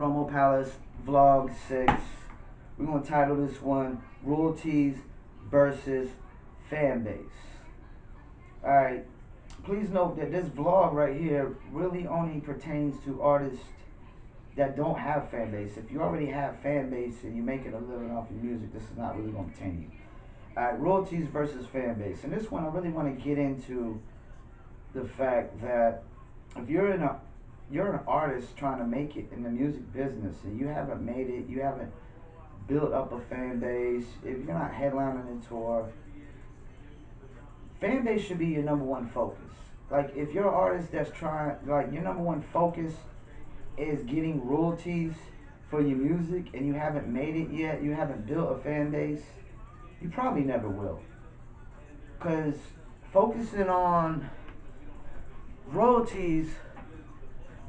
Chromo Palace Vlog 6. We're going to title this one Royalties versus Fanbase. Alright, please note that this vlog right here really only pertains to artists that don't have fan base. If you already have fan base and you're making a living off your music, this is not really going to pertain you. Alright, royalties versus fan base. And this one I really want to get into the fact that if you're an artist trying to make it in the music business and you haven't made it, you haven't built up a fan base, if you're not headlining a tour, fan base should be your number one focus. Like if you're an artist that's trying, like your number one focus is getting royalties for your music and you haven't made it yet, you haven't built a fan base, you probably never will. Because focusing on royalties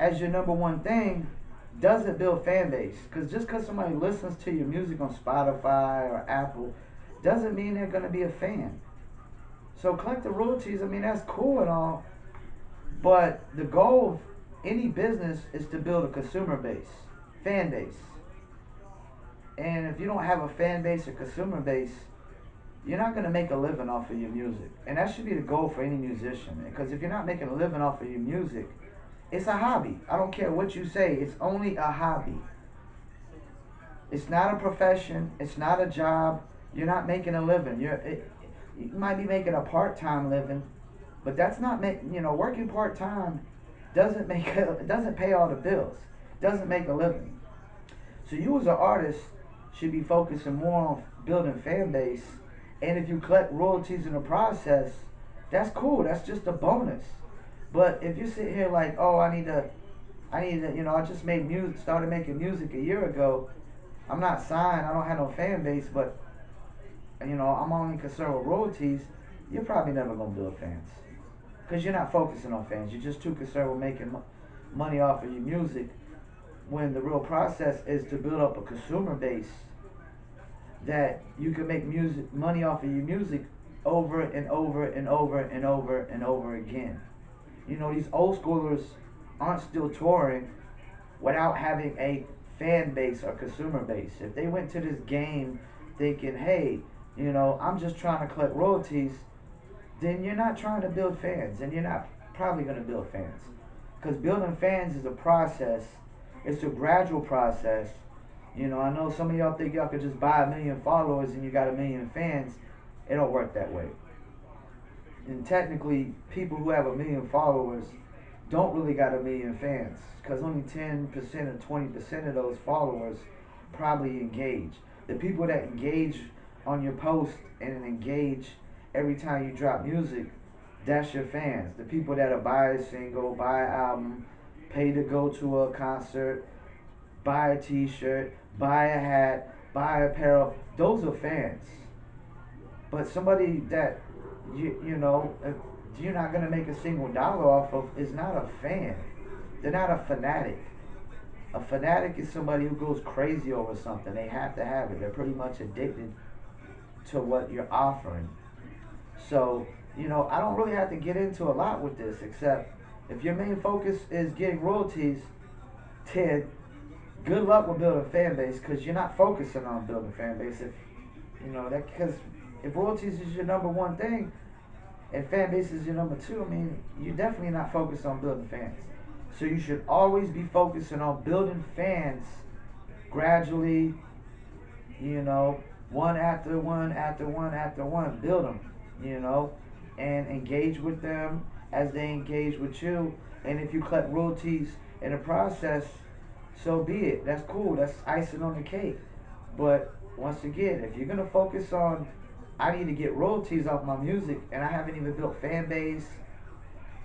as your number one thing doesn't build fan base. Because just because somebody listens to your music on Spotify or Apple doesn't mean they're going to be a fan. So collect the royalties, I mean, that's cool and all, but the goal of any business is to build a consumer base, fan base. And if you don't have a fan base or consumer base, you're not going to make a living off of your music. And that should be the goal for any musician. Because if you're not making a living off of your music, it's a hobby. I don't care what you say, it's only a hobby. It's not a profession, it's not a job. You're not making a living. You might be making a part-time living, but that's not working part-time doesn't pay all the bills, doesn't make a living. So you as an artist should be focusing more on building fan base, and if you collect royalties in the process, that's cool, that's just a bonus. But if you sit here like, oh, I need to, I just made music, started making music a year ago, I'm not signed, I don't have no fan base, but I'm only concerned with royalties, you're probably never gonna build fans. Because you're not focusing on fans. You're just too concerned with making money off of your music, when the real process is to build up a consumer base that you can make money off of your music over and over and over and over and over again. These old schoolers aren't still touring without having a fan base or consumer base. If they went to this game thinking, hey, I'm just trying to collect royalties, then you're not trying to build fans, and you're not probably going to build fans. Because building fans is a process. It's a gradual process. I know some of y'all think y'all could just buy 1 million followers and you got 1 million fans. It don't work that way. And technically, people who have 1 million followers don't really got 1 million fans, because only 10% or 20% of those followers probably engage. The people that engage on your post and engage every time you drop music, that's your fans. The people that'll buy a single, buy an album, pay to go to a concert, buy a t-shirt, buy a hat, buy apparel, those are fans. But somebody that you're not going to make a single dollar off of is not a fan. They're not a fanatic. A fanatic is somebody who goes crazy over something. They have to have it. They're pretty much addicted to what you're offering. So, I don't really have to get into a lot with this, except if your main focus is getting royalties, Ted, good luck with building a fan base, because you're not focusing on building a fan base. Because if royalties is your number one thing and fan base is your number two, you're definitely not focused on building fans. So you should always be focusing on building fans gradually, one after one after one after one. Build them, and engage with them as they engage with you. And if you collect royalties in the process, so be it. That's cool. That's icing on the cake. But once again, if you're going to focus on, I need to get royalties off my music, and I haven't even built fan base,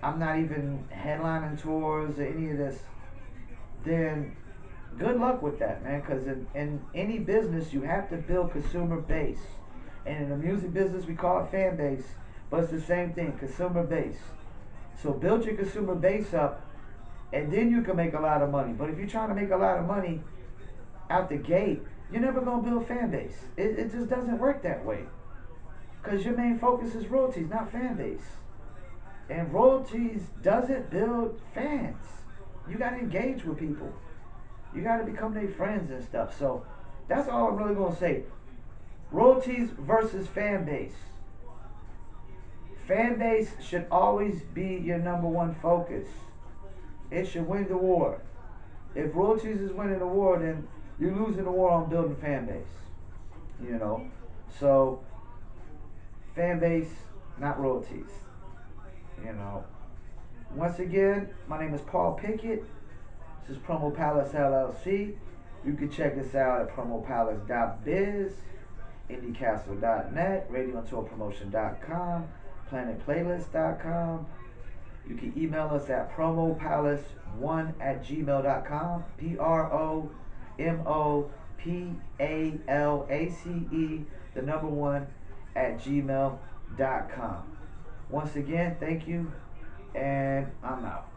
I'm not even headlining tours or any of this, then good luck with that, man. Because in any business, you have to build consumer base. And in the music business, we call it fan base, but it's the same thing, consumer base. So build your consumer base up, and then you can make a lot of money. But if you're trying to make a lot of money out the gate, you're never going to build fan base. It just doesn't work that way. Because your main focus is royalties, not fan base. And royalties doesn't build fans. You got to engage with people. You got to become their friends and stuff. So that's all I'm really going to say. Royalties versus Fanbase. Fanbase should always be your number one focus. It should win the war. If Royalties is winning the war, then you're losing the war on building Fanbase. You know, so Fanbase, not Royalties. You know. Once again, my name is Paul Pickett. This is Promo Palace LLC. You can check us out at promopalace.biz, indiecastle.net, radioandtourpromotion.com, planetplaylist.com. You can email us at promopalace1@gmail.com, PROMOPALACE, the number 1 at gmail.com. Once again, thank you, and I'm out.